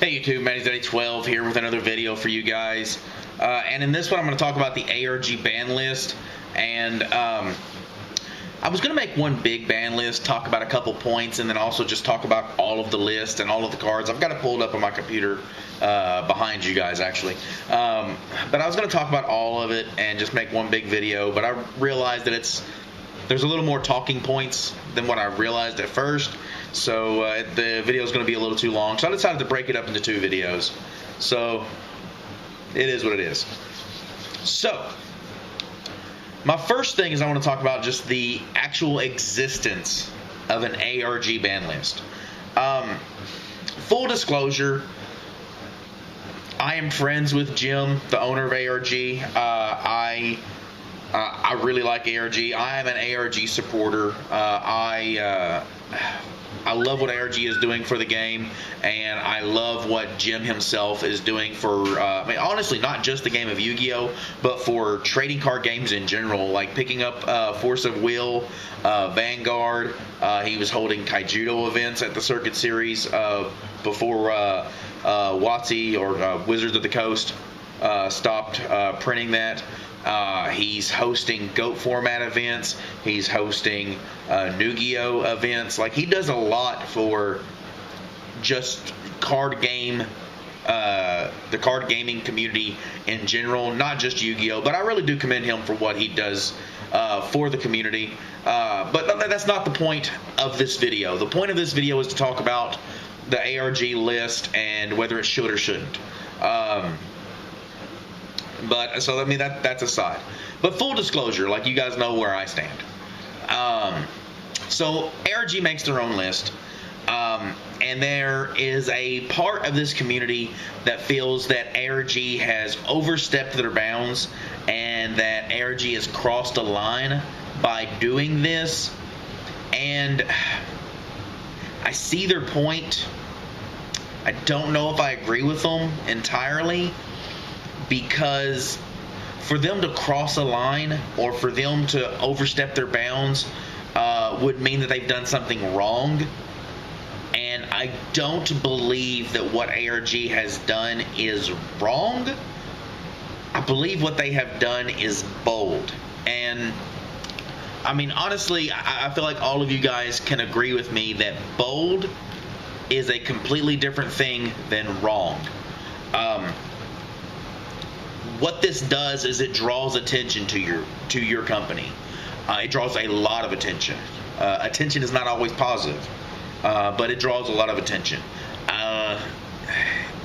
Hey YouTube, Manny's12 here with another video for you guys. And in this one I'm going to talk about the ARG ban list. And I was going to make one big ban list, talk about a couple points, and then also just talk about all of the list and all of the cards. I've got it pulled up on my computer behind you guys actually. But I was going to talk about all of it and just make one big video. But I realized that there's a little more talking points than what I realized at first. So the video is going to be a little too long. So I decided to break it up into two videos. So it is what it is. So my first thing is I want to talk about just the actual existence of an ARG ban list. Full disclosure, I am friends with Jim, the owner of ARG. I really like ARG. I am an ARG supporter. I love what ARG is doing for the game, and I love what Jim himself is doing for, honestly, not just the game of Yu-Gi-Oh, but for trading card games in general, like picking up Force of Will, Vanguard. He was holding YGO events at the Circuit Series before WotC or Wizards of the Coast stopped printing that. He's hosting GOAT format events. He's hosting YuGiOh events. Like, he does a lot for just card game, the card gaming community in general, not just Yu-Gi-Oh. But I really do commend him for what he does for the community. But that's not the point of this video. The point of this video is to talk about the ARG list and whether it should or shouldn't. But so that's aside. But full disclosure, like, you guys know where I stand. So ARG makes their own list, and there is a part of this community that feels that ARG has overstepped their bounds and that ARG has crossed a line by doing this. And I see their point. I don't know if I agree with them entirely, because for them to cross a line or for them to overstep their bounds would mean that they've done something wrong. And I don't believe that what ARG has done is wrong. I believe what they have done is bold. And I mean, honestly, I feel like all of you guys can agree with me that bold is a completely different thing than wrong. What this does is it draws attention to your company. It draws a lot of attention. Attention is not always positive, but it draws a lot of attention.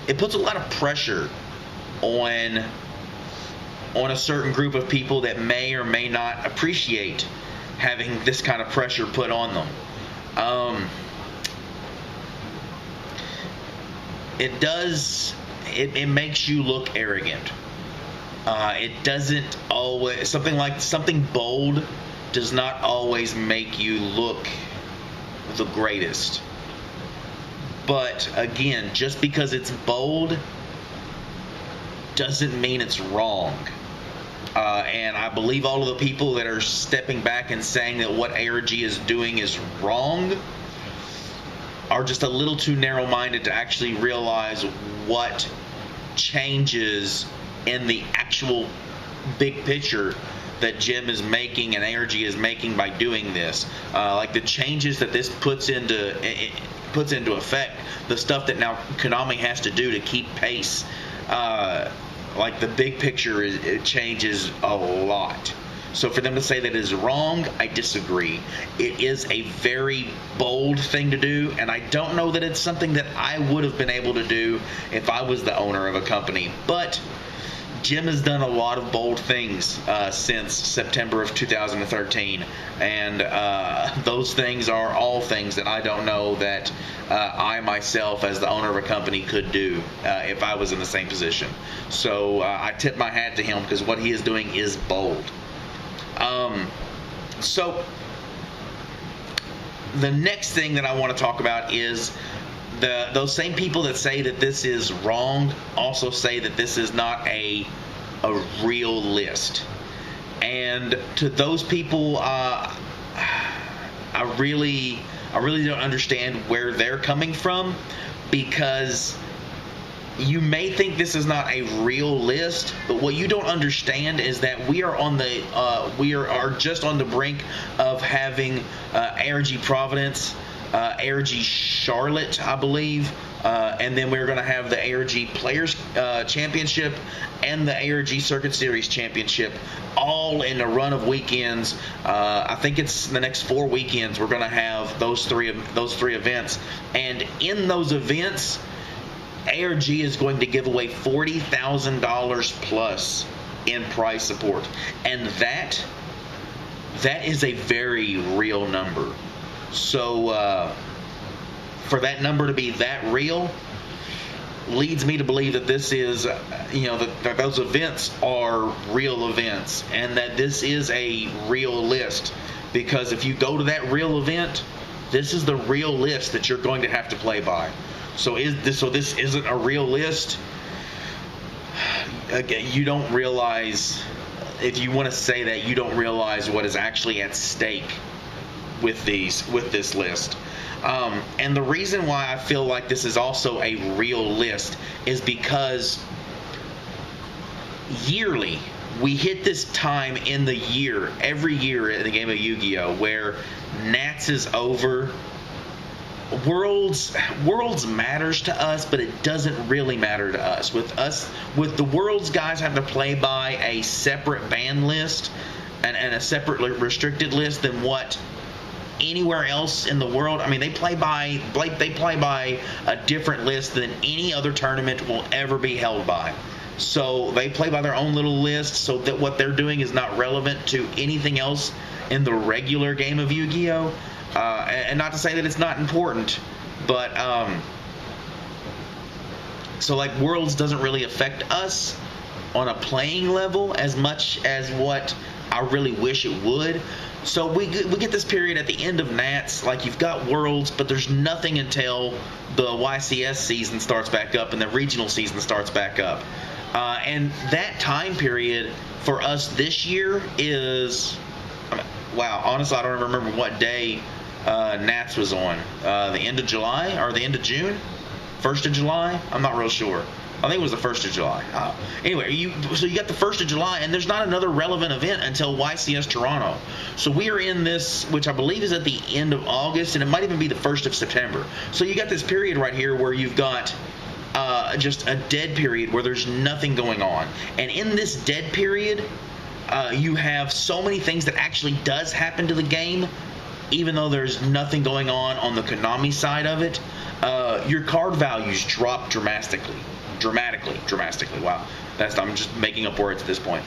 It puts a lot of pressure on a certain group of people that may or may not appreciate having this kind of pressure put on them. It makes you look arrogant. It doesn't always, something bold does not always make you look the greatest. But again, just because it's bold doesn't mean it's wrong. And I believe all of the people that are stepping back and saying that what ARG is doing is wrong are just a little too narrow-minded to actually realize what changes in the actual big picture that Jim is making and ARG is making by doing this. Like the changes that this puts into effect, the stuff that now Konami has to do to keep pace. Like the big picture it changes a lot. So for them to say that it is wrong, I disagree. It is a very bold thing to do, and I don't know that it's something that I would have been able to do if I was the owner of a company. But Jim has done a lot of bold things since September of 2013, and those things are all things that I don't know that I myself, as the owner of a company, could do if I was in the same position. So I tip my hat to him, because what he is doing is bold. So the next thing that I want to talk about is those same people that say that this is wrong also say that this is not a real list. And to those people, I really don't understand where they're coming from, because you may think this is not a real list, but what you don't understand is that we are on the we are just on the brink of having ARG Providence, ARG Charlotte, I believe, and then we're going to have the ARG Players Championship and the ARG Circuit Series Championship, all in a run of weekends. I think it's the next 4 weekends we're going to have those three events, and in those events, ARG is going to give away $40,000 plus in prize support, and that is a very real number. So for that number to be that real leads me to believe that this is, that those events are real events, and that this is a real list. Because if you go to that real event, this is the real list that you're going to have to play by. So this isn't a real list. Again, you don't realize, if you want to say that, you don't realize what is actually at stake with this list. And the reason why I feel like this is also a real list is because yearly we hit this time in the year, every year in the game of Yu-Gi-Oh, where Nats is over. Worlds matters to us, but it doesn't really matter to us. With the Worlds, guys have to play by a separate ban list and a separate restricted list than what anywhere else in the world. I mean, they play by a different list than any other tournament will ever be held by. So they play by their own little list, so that what they're doing is not relevant to anything else in the regular game of Yu-Gi-Oh. And not to say that it's not important, but so like Worlds doesn't really affect us on a playing level as much as what I really wish it would. So we get this period at the end of Nats, like you've got Worlds, but there's nothing until the YCS season starts back up and the regional season starts back up. And that time period for us this year is, wow, honestly, I don't even remember what day Nats was on. The end of July or the end of June? 1st of July? I'm not real sure. I think it was the 1st of July. Anyway, so you got the 1st of July, and there's not another relevant event until YCS Toronto. So we are in this, which I believe is at the end of August, and it might even be the 1st of September. So you got this period right here where you've got just a dead period where there's nothing going on. And in this dead period, you have so many things that actually does happen to the game, even though there's nothing going on the Konami side of it. Your card values drop dramatically. Wow, I'm just making up words at this point.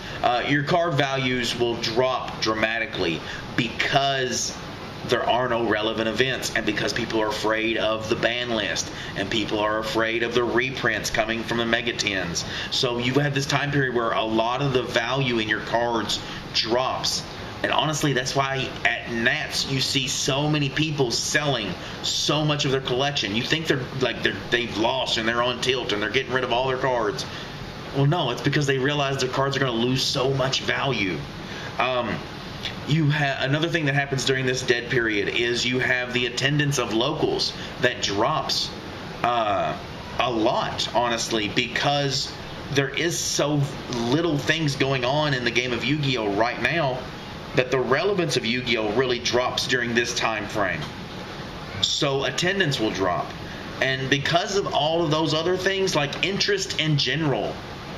Your card values will drop dramatically because there are no relevant events, and because people are afraid of the ban list, and people are afraid of the reprints coming from the Mega Tens. So you have this time period where a lot of the value in your cards drops. And honestly, that's why at Nats you see so many people selling so much of their collection. You think they've lost and they're on tilt and they're getting rid of all their cards. Well, no, it's because they realize their cards are going to lose so much value. You have another thing that happens during this dead period is you have the attendance of locals that drops a lot, honestly, because there is so little things going on in the game of Yu-Gi-Oh right now that the relevance of Yu-Gi-Oh really drops during this time frame. So attendance will drop. And because of all of those other things, like interest in general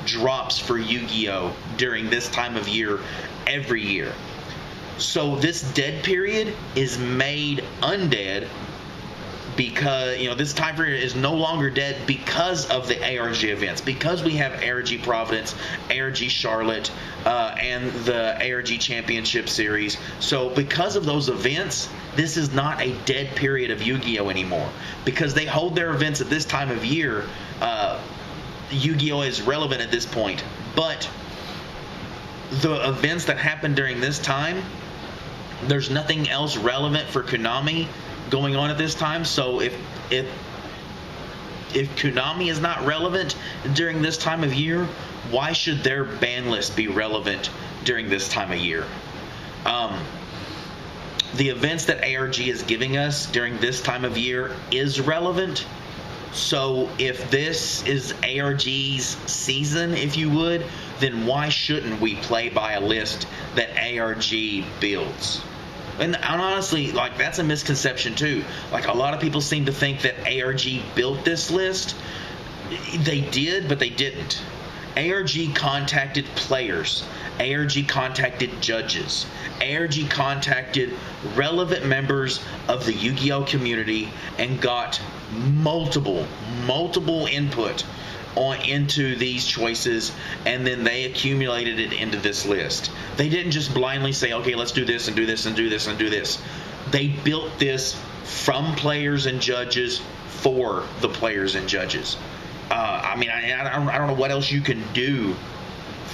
drops for Yu-Gi-Oh during this time of year every year. So this dead period is made undead because, this time period is no longer dead because of the ARG events, because we have ARG Providence, ARG Charlotte, and the ARG Championship Series. So because of those events, this is not a dead period of Yu-Gi-Oh anymore. Because they hold their events at this time of year, Yu-Gi-Oh is relevant at this point. But the events that happen during this time, there's nothing else relevant for Konami going on at this time. So if Konami is not relevant during this time of year, why should their ban list be relevant during this time of year? The events that ARG is giving us during this time of year is relevant, So if this is ARG's season, if you would, then why shouldn't we play by a list that ARG builds? And honestly, like, that's a misconception too. Like, a lot of people seem to think that ARG built this list. They did, but they didn't. ARG contacted players. ARG contacted judges. ARG contacted relevant members of the Yu-Gi-Oh community and got multiple input into these choices, and then they accumulated it into this list. They didn't just blindly say, okay, let's do this and do this and do this and do this. They built this from players and judges for the players and judges. I mean, I don't know what else you can do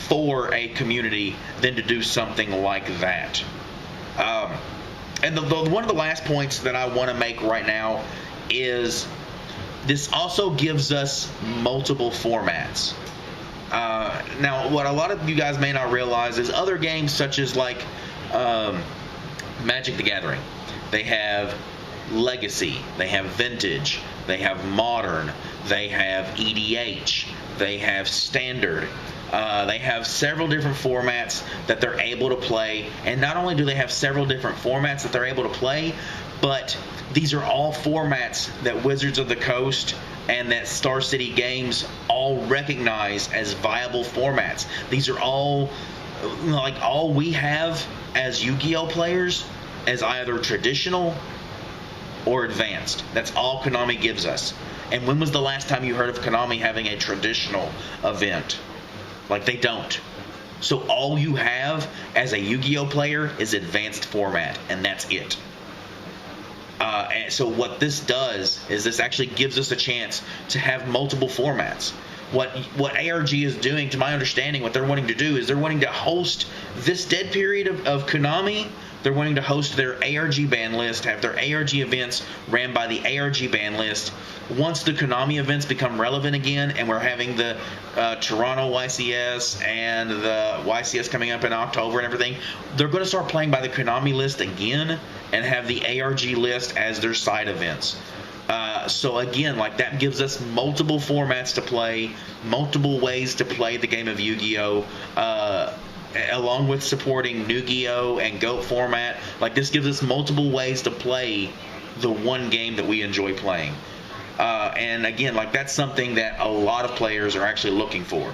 for a community than to do something like that. And one of the last points that I want to make right now is this also gives us multiple formats. Now, what a lot of you guys may not realize is other games such as like Magic the Gathering, they have Legacy, they have Vintage, they have Modern, they have EDH, they have Standard. They have several different formats that they're able to play, and not only do they have several different formats that they're able to play, but these are all formats that Wizards of the Coast and that Star City Games all recognize as viable formats. These are all, like, all we have as Yu-Gi-Oh players as either traditional or advanced. That's all Konami gives us. And when was the last time you heard of Konami having a traditional event? Like, they don't. So all you have as a Yu-Gi-Oh player is advanced format, and that's it. And so what this does is this actually gives us a chance to have multiple formats. What ARG is doing, to my understanding, what they're wanting to do is they're wanting to host this dead period of Konami. They're wanting to host their ARG ban list, have their ARG events ran by the ARG ban list. Once the Konami events become relevant again, and we're having the Toronto YCS and the YCS coming up in October and everything, they're going to start playing by the Konami list again and have the ARG list as their side events. So again, like, that gives us multiple formats to play, multiple ways to play the game of Yu-Gi-Oh! Along with supporting Yu-Gi-Oh! And GOAT format. Like, this gives us multiple ways to play the one game that we enjoy playing. And again, like, that's something that a lot of players are actually looking for.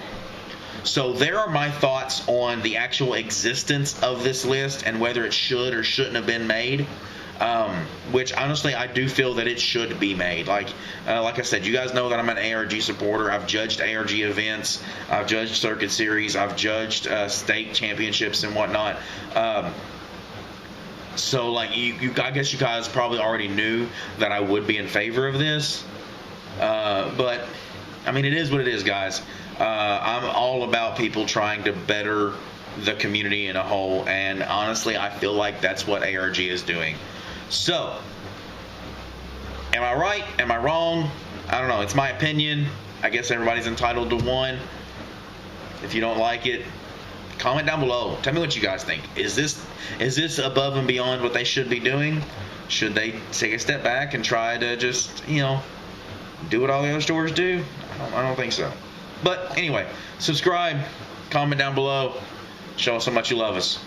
So there are my thoughts on the actual existence of this list and whether it should or shouldn't have been made. Which honestly, I do feel that it should be made. Like I said, you guys know that I'm an ARG supporter. I've judged ARG events, I've judged circuit series, I've judged state championships and whatnot. So, like, I guess you guys probably already knew that I would be in favor of this. But I mean, it is what it is, guys. I'm all about people trying to better the community in a whole, and honestly, I feel like that's what ARG is doing. So, am I right? Am I wrong? I don't know. It's my opinion. I guess everybody's entitled to one. If you don't like it, comment down below. Tell me what you guys think. Is this above and beyond what they should be doing? Should they take a step back and try to just, do what all the other stores do? I don't think so. But anyway, subscribe, comment down below, show us how much you love us.